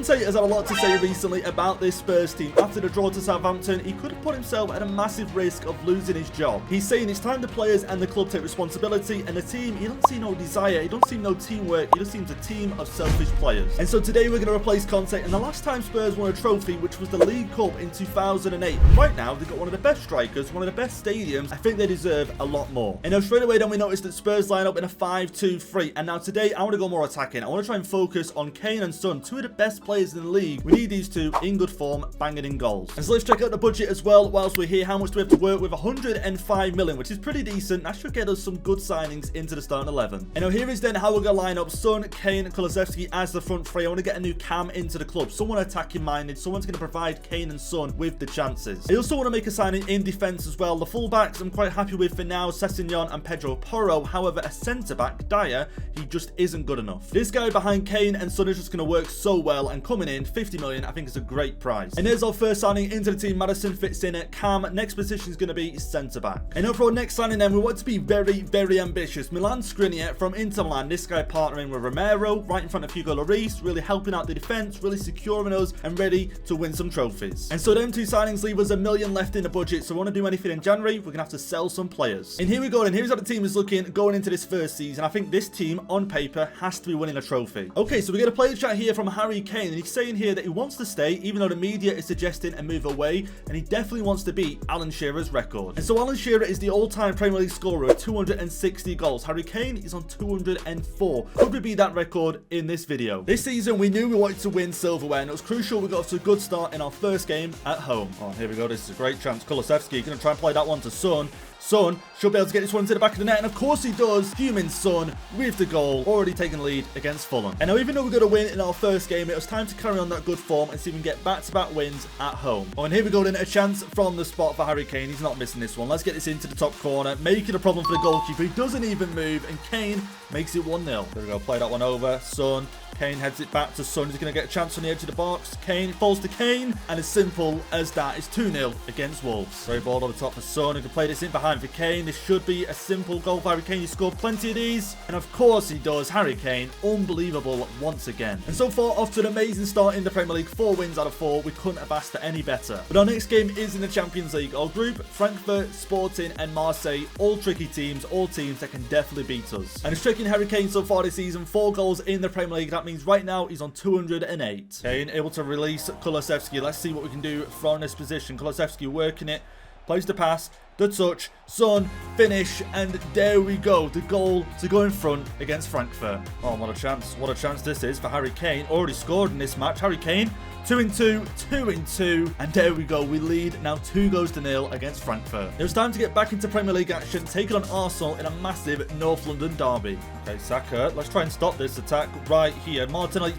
Conte has had a lot to say recently about this Spurs team. After the draw to Southampton, he could have put himself at a massive risk of losing his job. He's saying it's time the players and the club take responsibility, and the team, he doesn't see no desire, he doesn't see no teamwork, he just seems a team of selfish players. And so today we're going to replace Conte, and the last time Spurs won a trophy, which was the League Cup in 2008. Right now, they've got one of the best strikers, one of the best stadiums. I think they deserve a lot more. And now straight away then we noticed that Spurs line up in a 5-2-3, and now today I want to go more attacking. I want to try and focus on Kane and Son, two of the best players in the league. We need these two in good form, banging in goals. And so let's check out the budget as well whilst we're here. How much do we have to work with? 105 million, which is pretty decent. That should get us some good signings into the starting 11. And now here is then how we're going to line up Son, Kane, Kulusevski as the front three. I want to get a new cam into the club, someone attacking minded, someone's going to provide Kane and Son with the chances. I also want to make a signing in defence as well. The fullbacks I'm quite happy with for now, Sessegnon and Pedro Porro. However, a centre-back, Dyer, he just isn't good enough. This guy behind Kane and Son is just going to work so well, and coming in 50 million I think is a great price. And there's our first signing into the team. Maddison fits in at cam. Next position is going to be centre-back. And now for our next signing then, we want to be very ambitious. Milan Skriniar from Inter Milan. This guy partnering with Romero right in front of Hugo Lloris, really helping out the defence, really securing us and ready to win some trophies. And so them two signings leave us $1 million left in the budget, so we want to do anything in January, we're going to have to sell some players. And here we go, and here's how the team is looking going into this first season. I think this team on paper has to be winning a trophy. Okay, so we get a player chat here from Harry Kane, and he's saying here that he wants to stay even though the media is suggesting a move away, and he definitely wants to beat Alan Shearer's record. And so Alan Shearer is the all-time Premier League scorer with 260 goals. Harry Kane is on 204. Could we beat that record in this video? This season we knew we wanted to win silverware, and it was crucial we got off to a good start in our first game at home. Oh, here we go. This is a great chance. Kulusevski going to try and play that one to Son. Son should be able to get this one into the back of the net, and of course he does. Human Son with the goal, already taking the lead against Fulham. And now even though we're going to win in our first game, it was time to carry on that good form and see if we can get back-to-back wins at home. Oh, and here we go then, a chance from the spot for Harry Kane. He's not missing this one. Let's get this into the top corner, making a problem for the goalkeeper. He doesn't even move, and Kane makes it 1-0. There we go, play that one over. Son. Kane heads it back to Son. He's going to get a chance on the edge of the box. Kane falls to Kane, and as simple as that, it's 2-0 against Wolves. Great ball over the top for Son, who can play this in behind for Kane. This should be a simple goal for Harry Kane. He scored plenty of these, and of course he does. Harry Kane, unbelievable once again. And so far, off to an amazing start in the Premier League. 4 wins out of 4. We couldn't have asked for any better. But our next game is in the Champions League. Our group, Frankfurt, Sporting, and Marseille, all tricky teams, all teams that can definitely beat us. And it's tricking Harry Kane so far this season. 4 goals in the Premier League. That means right now he's on 208. Kane able to release Kulusevski. Let's see what we can do from this position. Kulusevski working it, plays the pass, the touch, Son, finish, and there we go. The goal to go in front against Frankfurt. Oh, what a chance. What a chance this is for Harry Kane. Already scored in this match. Harry Kane, 2-2, 2-2, and there we go. We lead now 2-0 against Frankfurt. It was time to get back into Premier League action, taking on Arsenal in a massive North London derby. Okay, Saka, let's try and stop this attack right here. Martinelli.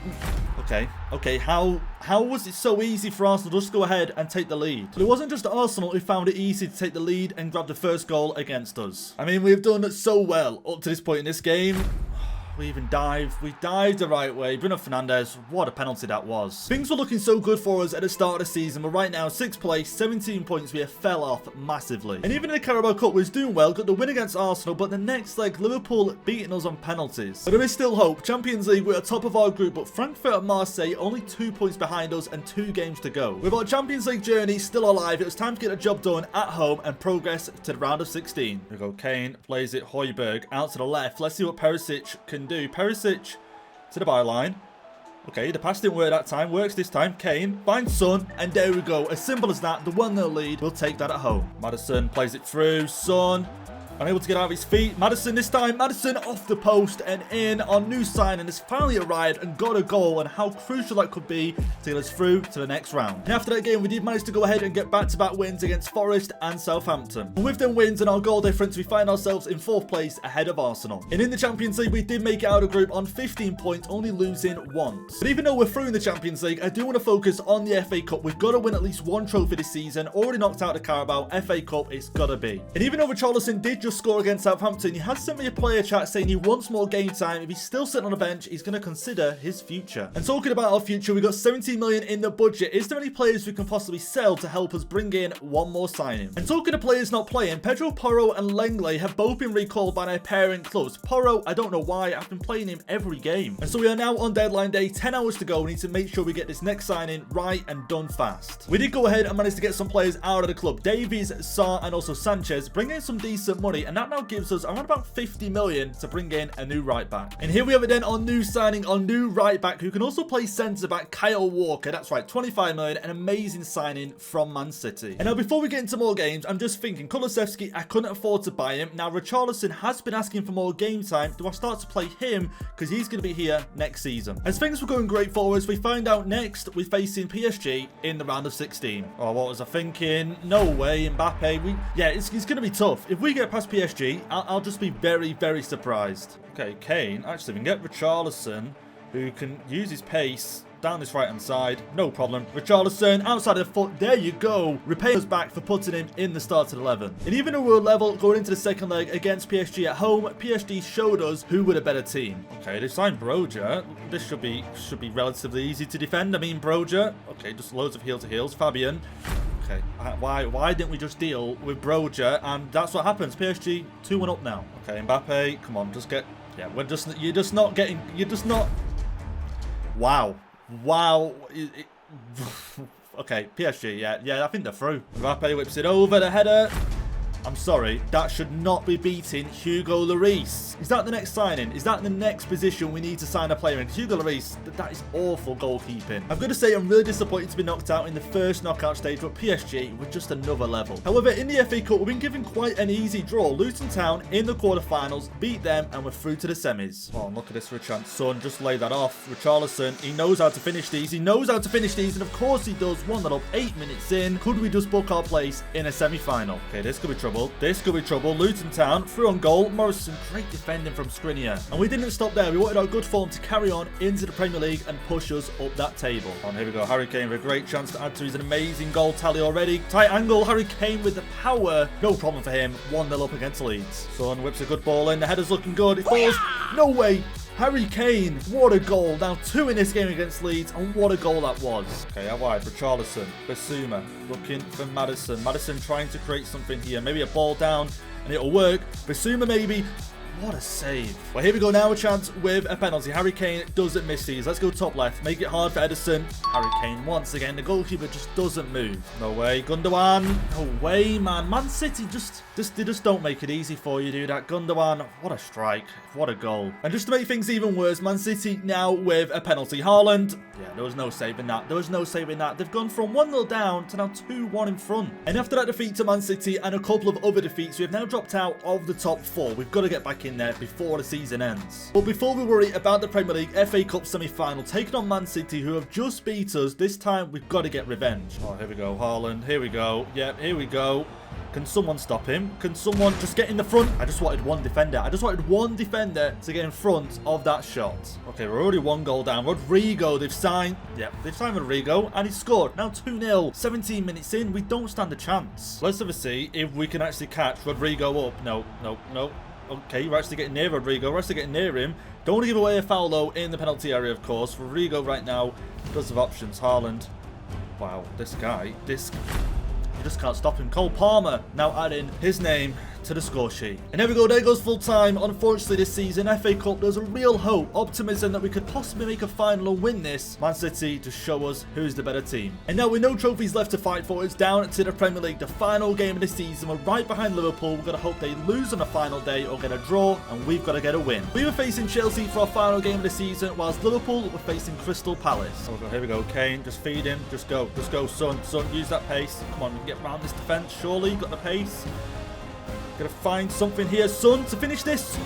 Okay, how was it so easy for Arsenal to just go ahead and take the lead? But it wasn't just Arsenal who found it easy to take the lead and grab the first goal against us. I mean, we've done so well up to this point in this game. We even dived. We dived the right way. Bruno Fernandes, what a penalty that was. Things were looking so good for us at the start of the season, but right now, 6th place, 17 points, we have fell off massively. And even in the Carabao Cup, we was doing well, got the win against Arsenal, but the next leg, Liverpool beating us on penalties. But there is still hope. Champions League, we're at top of our group, but Frankfurt and Marseille only 2 points behind us and 2 games to go. With our Champions League journey still alive, it was time to get the job done at home and progress to the round of 16. Here we go, Kane plays it, Højbjerg out to the left. Let's see what Perisic can do. Perisic to the byline. Okay, the pass didn't work that time. Works this time. Kane finds Son, and there we go. As simple as that. The 1-0 lead. We'll take that at home. Maddison plays it through. Son unable to get out of his feet. Maddison this time. Maddison off the post and in. Our new signing has finally arrived and got a goal, and how crucial that could be to get us through to the next round. And after that game, we did manage to go ahead and get back-to-back wins against Forest and Southampton. And with them wins and our goal difference, we find ourselves in 4th place ahead of Arsenal. And in the Champions League, we did make it out of group on 15 points, only losing once. But even though we're through in the Champions League, I do want to focus on the FA Cup. We've got to win at least 1 trophy this season. Already knocked out the Carabao. FA Cup, it's got to be. And even though Richarlison did just score against Southampton, he has sent me a player chat saying he wants more game time. If he's still sitting on the bench, he's going to consider his future. And talking about our future, we got 17 million in the budget. Is there any players we can possibly sell to help us bring in one more signing? And talking of players not playing, Pedro Porro and Langley have both been recalled by their parent clubs. Porro, I don't know why, I've been playing him every game. And so we are now on deadline day, 10 hours to go. We need to make sure we get this next signing right and done fast. We did go ahead and manage to get some players out of the club. Davies, Sarr, and also Sanchez, bring in some decent money, and that now gives us around about 50 million to bring in a new right back. And here we have it then, our new signing, our new right back, who can also play centre back, Kyle Walker. That's right, 25 million, an amazing signing from Man City. And now before we get into more games, I'm just thinking, Kulusevski, I couldn't afford to buy him. Now Richarlison has been asking for more game time. Do I start to play him? Because he's going to be here next season. As things were going great for us, we find out next we're facing PSG in the round of 16. Oh, what was I thinking? No way, Mbappe. Yeah, it's going to be tough. If we get past PSG, I'll just be very, very surprised. Okay, Kane. Actually, we can get Richarlison, who can use his pace down this right hand side, no problem. Richarlison outside of the foot, there you go. Repay us back for putting him in the starting 11. And even though we were level going into the second leg against PSG at home, PSG showed us who were the better team. Okay, they signed Broja. This should be relatively easy to defend. I mean, Broja. Okay, just loads of heel to heels. Fabian. Okay, why didn't we just deal with Broja? And that's what happens. PSG 2-1 up now. Okay, Mbappe, come on, just get. Yeah, you're just not getting. You're just not. Wow. Wow. Okay, PSG, yeah, I think they're through. Mbappe whips it over, the header. I'm sorry, that should not be beating Hugo Lloris. Is that the next signing? Is that the next position we need to sign a player in? Hugo Lloris, that is awful goalkeeping. I've got to say, I'm really disappointed to be knocked out in the first knockout stage, but PSG were just another level. However, in the FA Cup, we've been given quite an easy draw. Luton Town in the quarterfinals, beat them, and we're through to the semis. Oh, look at this for a chance. Son, just lay that off. Richarlison, he knows how to finish these. He knows how to finish these, and of course he does. 1-0 up, 8 minutes in. Could we just book our place in a semi-final? Okay, this could be trouble. This could be trouble. Luton Town through on goal. Morrison, great defending from Skriniar. And we didn't stop there. We wanted our good form to carry on into the Premier League and push us up that table. And here we go. Harry Kane with a great chance to add to his amazing goal tally already. Tight angle. Harry Kane with the power. No problem for him. 1-0 up against Leeds. Son whips a good ball in. The header's looking good. It falls. No way. Harry Kane, what a goal. Now 2 in this game against Leeds, and what a goal that was. Okay, out wide, Richarlison, Basuma, looking for Maddison. Maddison trying to create something here. Maybe a ball down, and it'll work. Basuma maybe. What a save. Well, here we go now, a chance with a penalty. Harry Kane doesn't miss these. Let's go top left. Make it hard for Edison. Harry Kane once again. The goalkeeper just doesn't move. No way. Gundogan. No way, man. Man City they just don't make it easy for you, dude. That Gundogan, what a strike. What a goal. And just to make things even worse, Man City now with a penalty. Haaland. Yeah, there was no saving that. There was no saving that. They've gone from 1-0 down to now 2-1 in front. And after that defeat to Man City and a couple of other defeats, we have now dropped out of the top 4. We've got to get back in there before the season ends. But before we worry about the Premier League FA Cup semi-final, taking on Man City, who have just beat us, this time we've got to get revenge. Oh, here we go, Haaland. Here we go. Yep, here we go. Can someone stop him? Can someone just get in the front? I just wanted one defender. I just wanted one defender to get in front of that shot. Okay, we're already 1 goal down. Rodrigo, they've signed. Yep, they've signed Rodrigo, and he scored. Now 2-0. 17 minutes in, we don't stand a chance. Let's have a see if we can actually catch Rodrigo up. No. Okay, we're actually getting near Rodrigo. We're actually getting near him. Don't want to give away a foul, though, in the penalty area, of course. Rodrigo right now does have options. Haaland. Wow, this guy. You just can't stop him. Cole Palmer now adding his name to the score sheet. And there we go, there goes full time. Unfortunately this season, FA Cup, there's a real hope, optimism that we could possibly make a final and win this. Man City to show us who's the better team. And now with no trophies left to fight for, it's down to the Premier League, the final game of the season. We're right behind Liverpool. We've got to hope they lose on the final day or get a draw, and we've got to get a win. We were facing Chelsea for our final game of the season, whilst Liverpool were facing Crystal Palace. Oh, here we go, Kane, just feed him, just go, son, use that pace. Come on, we can get around this defence, surely, got the pace. Gonna find something here, Son, to finish this. Son,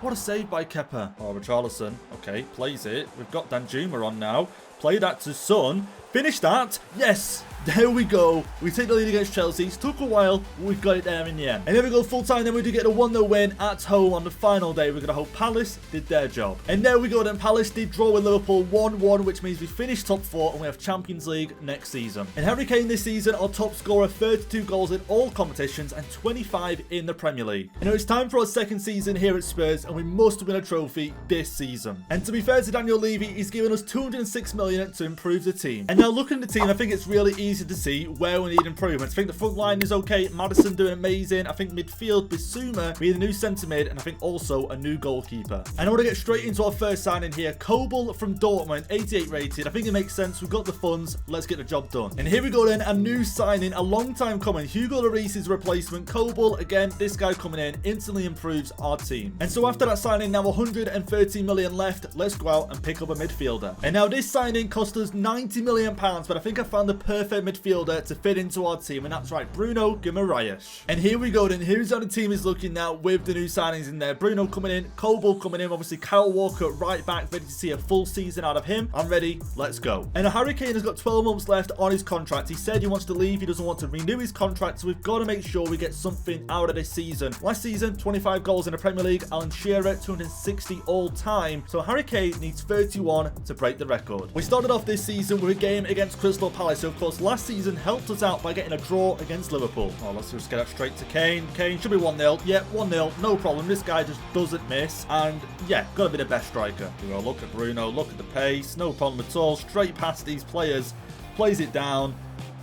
what a save by Kepa. Oh, Richarlison. Okay, plays it. We've got Danjuma on now. Play that to Son. Finish that. Yes. There we go. We take the lead against Chelsea. It took a while. We've got it there in the end. And there we go, full time. Then we do get a 1-0 win at home on the final day. We're going to hope Palace did their job. And there we go then. Palace did draw with Liverpool 1-1, which means we finished top 4 and we have Champions League next season. And Harry Kane this season, our top scorer, 32 goals in all competitions and 25 in the Premier League. And now it's time for our second season here at Spurs and we must win a trophy this season. And to be fair to Daniel Levy, he's given us 206 million to improve the team. And now looking at the team, I think it's really easy to see where we need improvements. I think the front line is okay. Maddison doing amazing. I think midfield, Bissouma, we need a new centre mid, and I think also a new goalkeeper. And I want to get straight into our first signing here. Kobel from Dortmund, 88 rated. I think it makes sense. We've got the funds. Let's get the job done. And here we go then, a new signing, a long time coming. Hugo Lloris's replacement. Kobel, again, this guy coming in instantly improves our team. And so after that signing, now 130 million left. Let's go out and pick up a midfielder. And now this signing cost us 90 million pounds, but I think I found the perfect midfielder to fit into our team, and that's right, Bruno Guimaraes. And here we go then. Here's how the team is looking now with the new signings in there. Bruno coming in, Kobel coming in, obviously Kyle Walker right back, ready to see a full season out of him. I'm ready, let's go. And Harry Kane has got 12 months left on his contract. He said he wants to leave, he doesn't want to renew his contract, so we've got to make sure we get something out of this season. Last season, 25 goals in the Premier League, Alan Shearer 260 all time, so Harry Kane needs 31 to break the record. We started off this season with a game against Crystal Palace, so of course last season helped us out by getting a draw against Liverpool. Oh, let's just get that straight to Kane. Kane should be 1-0. Yeah, 1-0. No problem. This guy just doesn't miss. And yeah, got to be the best striker. Look at Bruno. Look at the pace. No problem at all. Straight past these players. Plays it down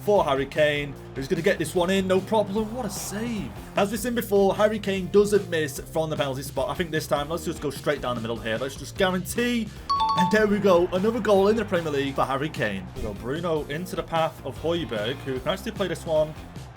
for Harry Kane, who's going to get this one in, no problem. What a save. As we've seen before, Harry Kane doesn't miss from the penalty spot. I think this time, let's just go straight down the middle here. Let's just guarantee. And there we go, another goal in the Premier League for Harry Kane. We go Bruno into the path of Højbjerg, who can actually play this one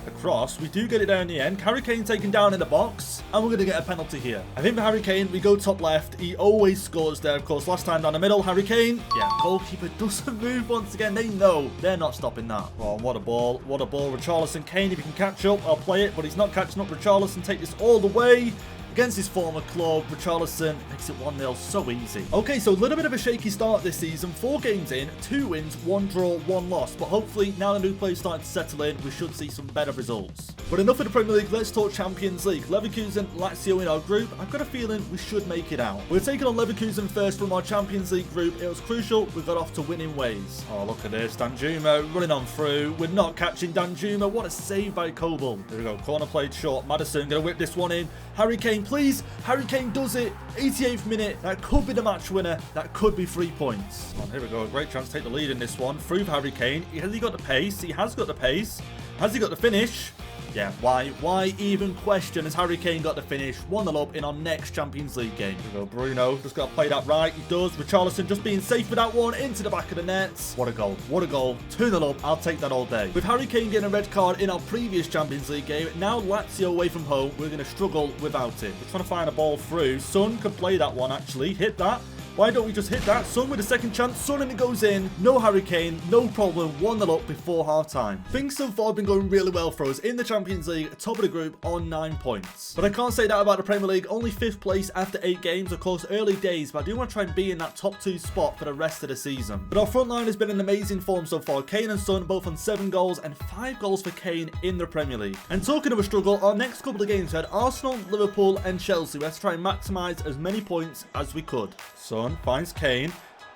across. We do get it there in the end. Harry Kane taken down in the box, and we're going to get a penalty here. I think for Harry Kane, we go top left. He always scores there, of course. Last time down the middle, Harry Kane. Yeah, goalkeeper doesn't move once again. They know they're not stopping that. Oh, what a ball. What a ball. Richarlison. Kane, if he can catch up, I'll play it, but he's not catching up. Richarlison take this all the way against his former club. Richarlison makes it 1-0 so easy. Okay, so a little bit of a shaky start this season. 4 games in, 2 wins, 1 draw, 1 loss. But hopefully, now the new players starting to settle in, we should see some better results. But enough of the Premier League, let's talk Champions League. Leverkusen, Lazio in our group. I've got a feeling we should make it out. We're taking on Leverkusen first from our Champions League group. It was crucial. We got off to winning ways. Oh, look at this. Danjuma running on through. We're not catching Danjuma. What a save by Kobel. Here we go. Corner played short. Maddison going to whip this one in. Harry Kane, please. Harry Kane does it. 88th minute. That could be the match winner. That could be 3 points. Oh, here we go. A great chance to take the lead in this one. Through Harry Kane. Has he got the pace? He has got the pace. Has he got the finish? Yeah, why even question? Has Harry Kane got the finish? 1-0 up in our next Champions League game. Here we go, Bruno. Just got to play that right. He does. Richarlison just being safe with that one into the back of the nets. What a goal. What a goal. 2-0 up. I'll take that all day. With Harry Kane getting a red card in our previous Champions League game, now Lazio away from home, we're going to struggle without it. We're trying to find a ball through. Son could play that one, actually. Hit that. Why don't we just hit that? Son with a second chance. Son, and it goes in. No Harry Kane. No problem. 1-0 up before half-time. Things so far have been going really well for us in the Champions League, top of the group on 9 points. But I can't say that about the Premier League. Only 5th place after 8 games. Of course, early days, but I do want to try and be in that top 2 spot for the rest of the season. But our front line has been in amazing form so far. Kane and Son both on 7 goals and 5 goals for Kane in the Premier League. And talking of a struggle, our next couple of games had Arsenal, Liverpool and Chelsea. We had to try and maximise as many points as we could. Son finds Kane,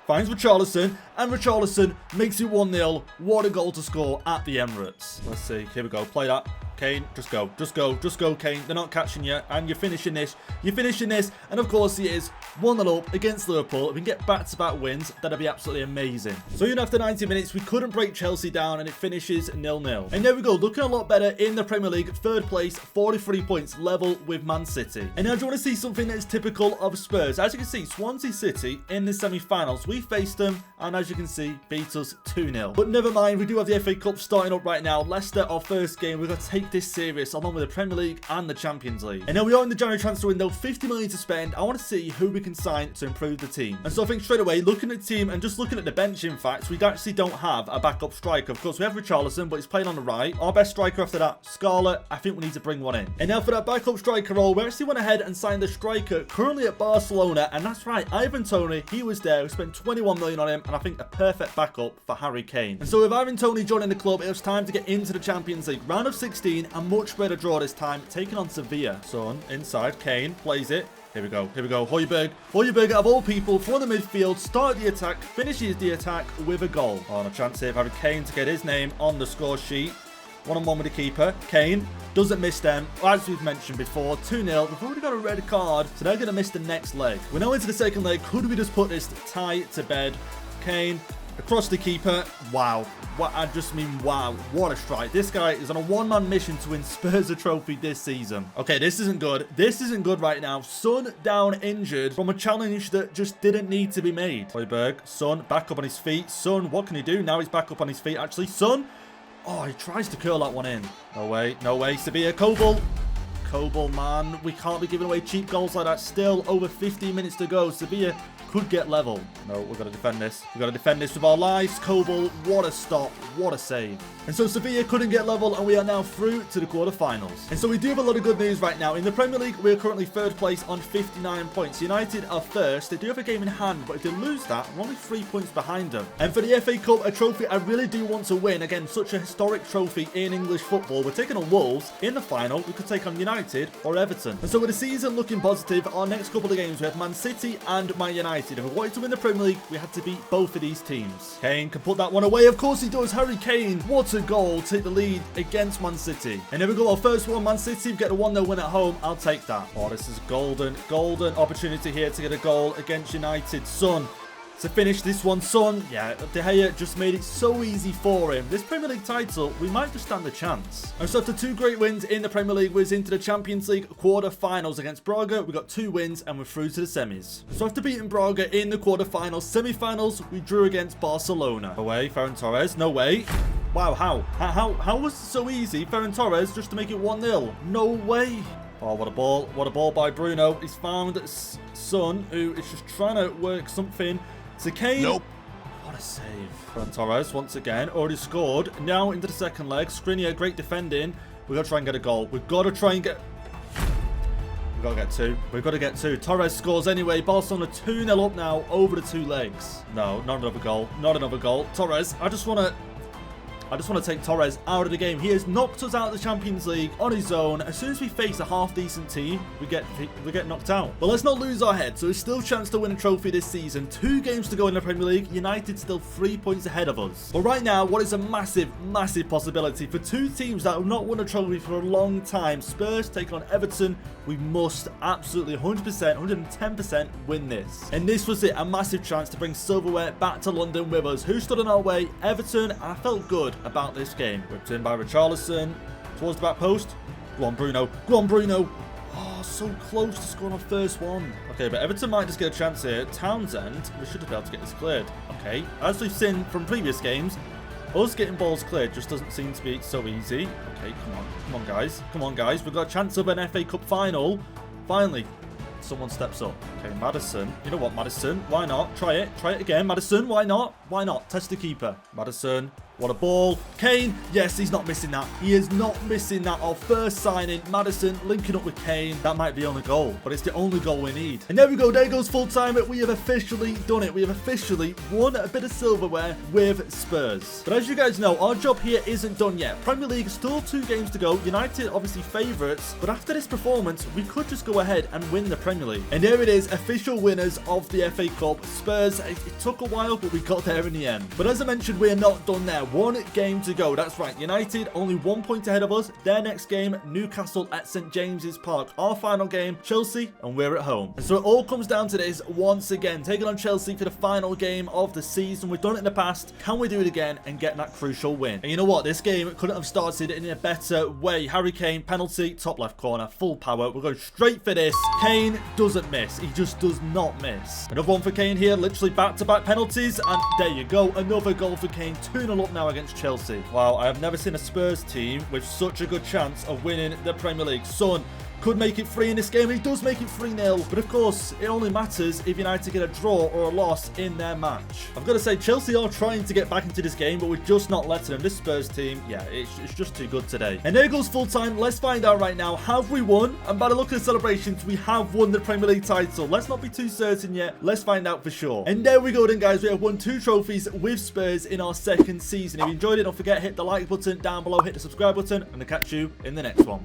finds Richarlison, and Richarlison makes it 1-0. What a goal to score at the Emirates. Let's see. Here we go. Play that. Kane, just go, just go, just go, Kane. They're not catching you, and you're finishing this. You're finishing this, and of course he is 1-0 up against Liverpool. If we can get back-to-back wins, that'd be absolutely amazing. So even after 90 minutes, we couldn't break Chelsea down, and it finishes 0-0. And there we go, looking a lot better in the Premier League. 3rd place, 43 points, level with Man City. And now do you want to see something that is typical of Spurs? As you can see, Swansea City in the semi-finals. We faced them, and as you can see, beat us 2-0. But never mind, we do have the FA Cup starting up right now. Leicester, our first game. We've got to take take this serious along with the Premier League and the Champions League. And now we are in the January transfer window, 50 million to spend. I want to see who we can sign to improve the team. And so I think straight away, looking at the team and just looking at the bench, in fact, we actually don't have a backup striker. Of course, we have Richarlison, but he's playing on the right. Our best striker after that, Scarlett. I think we need to bring one in. And now for that backup striker role, we actually went ahead and signed the striker currently at Barcelona. And that's right, Ivan Toney, he was there. We spent 21 million on him, and I think a perfect backup for Harry Kane. And so with Ivan Toney joining the club, it was time to get into the Champions League. Round of 16, a much better draw this time, taking on Sevilla. Son, inside, Kane plays it. Here we go, here we go. Højbjerg. Højbjerg, of all people, from the midfield, started the attack, finishes the attack with a goal. On a chance here for Harry Kane to get his name on the score sheet. One-on-one with the keeper. Kane doesn't miss them. As we've mentioned before, 2-0. We've already got a red card, so they're going to miss the next leg. We're now into the second leg. Could we just put this tie to bed? Kane across the keeper. Wow. What I just mean, wow. What a strike. This guy is on a one-man mission to win Spurs a trophy this season. Okay, this isn't good. This isn't good right now. Son down injured from a challenge that just didn't need to be made. Højbjerg, Son back up on his feet. Son, what can he do? Now he's back up on his feet. Actually, Son. Oh, he tries to curl that one in. No way. No way. Sevilla, Kobel. Kobel, man. We can't be giving away cheap goals like that. Still over 15 minutes to go. Sevilla could get level. No, we've got to defend this. We've got to defend this with our lives. Kobel, what a stop. What a save. And so Sevilla couldn't get level, and we are now through to the quarterfinals. And so we do have a lot of good news right now. In the Premier League, we're currently third place on 59 points. United are first. They do have a game in hand, but if they lose that, we're only 3 points behind them. And for the FA Cup, a trophy I really do want to win. Again, such a historic trophy in English football. We're taking on Wolves. In the final, we could take on United or Everton. And so with the season looking positive, our next couple of games, we have Man City and Man United. If we wanted to win the Premier League, we had to beat both of these teams. Kane can put that one away. Of course he does. Harry Kane, what a goal. Take the lead against Man City. And here we go. Our first one, Man City. We get a 1-0 win at home. I'll take that. Oh, this is golden opportunity here to get a goal against United. Son, to finish this one, Son. Yeah, De Gea just made it so easy for him. This Premier League title, we might just stand a chance. And so after 2 great wins in the Premier League, we're into the Champions League quarter-finals against Braga. We got 2 wins and we're through to the semis. So after beating Braga in the quarter-finals, semi-finals, we drew against Barcelona. Away, Ferran Torres. No way. Wow, how was it so easy? Ferran Torres just to make it 1-0. No way. Oh, what a ball. What a ball by Bruno. He's found Son, who is just trying to work something to Kane. Nope. What a save. Ferran Torres, once again, already scored. Now into the second leg. Skriniar, great defending. We've got to try and get a goal. We've got to try and get... We've got to get 2. We've got to get 2. Torres scores anyway. Barcelona 2-0 up now over the 2 legs. No, not another goal. Not another goal. Torres, I just want to take Torres out of the game. He has knocked us out of the Champions League on his own. As soon as we face a half-decent team, we get knocked out. But let's not lose our head. So there's still a chance to win a trophy this season. 2 games to go in the Premier League. United still 3 points ahead of us. But right now, what is a massive possibility for 2 teams that have not won a trophy for a long time. Spurs taking on Everton. We must absolutely 100%, 110% win this. And this was it. A massive chance to bring silverware back to London with us. Who stood in our way? Everton. And I felt good about this game. Whipped in by Richarlison towards the back post. Go on, Bruno. Go on, Bruno. Oh, so close to scoring our first one. Okay, but Everton might just get a chance here. Townsend, we should be able to get this cleared. Okay, as we've seen from previous games, us getting balls cleared just doesn't seem to be so easy. Okay, come on, guys. Come on, guys. We've got a chance of an FA Cup final. Finally, someone steps up. Okay, Maddison. You know what, Maddison? Why not? Try it. Try it again. Maddison, why not? Why not? Test the keeper. Maddison. What a ball. Kane. Yes, he's not missing that. He is not missing that. Our first signing. Maddison linking up with Kane. That might be on a goal, but it's the only goal we need. And there we go. There goes full time. We have officially done it. We have officially won a bit of silverware with Spurs. But as you guys know, our job here isn't done yet. Premier League, still 2 games to go. United, obviously favourites. But after this performance, we could just go ahead and win the Premier League. And there it is. Official winners of the FA Cup. Spurs, it took a while, but we got there in the end. But as I mentioned, we are not done there. 1 game to go. That's right. United only 1 point ahead of us. Their next game, Newcastle at St James's Park. Our final game, Chelsea, and we're at home. And so it all comes down to this once again. Taking on Chelsea for the final game of the season. We've done it in the past. Can we do it again and get that crucial win? And you know what? This game couldn't have started in a better way. Harry Kane, penalty, top left corner, full power. We're going straight for this. Kane doesn't miss. He just does not miss. Another one for Kane here. Literally back-to-back penalties. And there you go. Another goal for Kane. 2-0 up now. now against Chelsea. Wow, I have never seen a Spurs team with such a good chance of winning the Premier League. Son could make it 3 in this game, and he does make it 3-0. But of course, it only matters if United get a draw or a loss in their match. I've got to say, Chelsea are trying to get back into this game, but we're just not letting them. This Spurs team, yeah, it's just too good today. And there goes full time. Let's find out right now. Have we won? And by the look of the celebrations, we have won the Premier League title. Let's not be too certain yet. Let's find out for sure. And there we go then, guys. We have won 2 trophies with Spurs in our 2nd season. If you enjoyed it, don't forget, hit the like button down below, hit the subscribe button, and I'll catch you in the next one.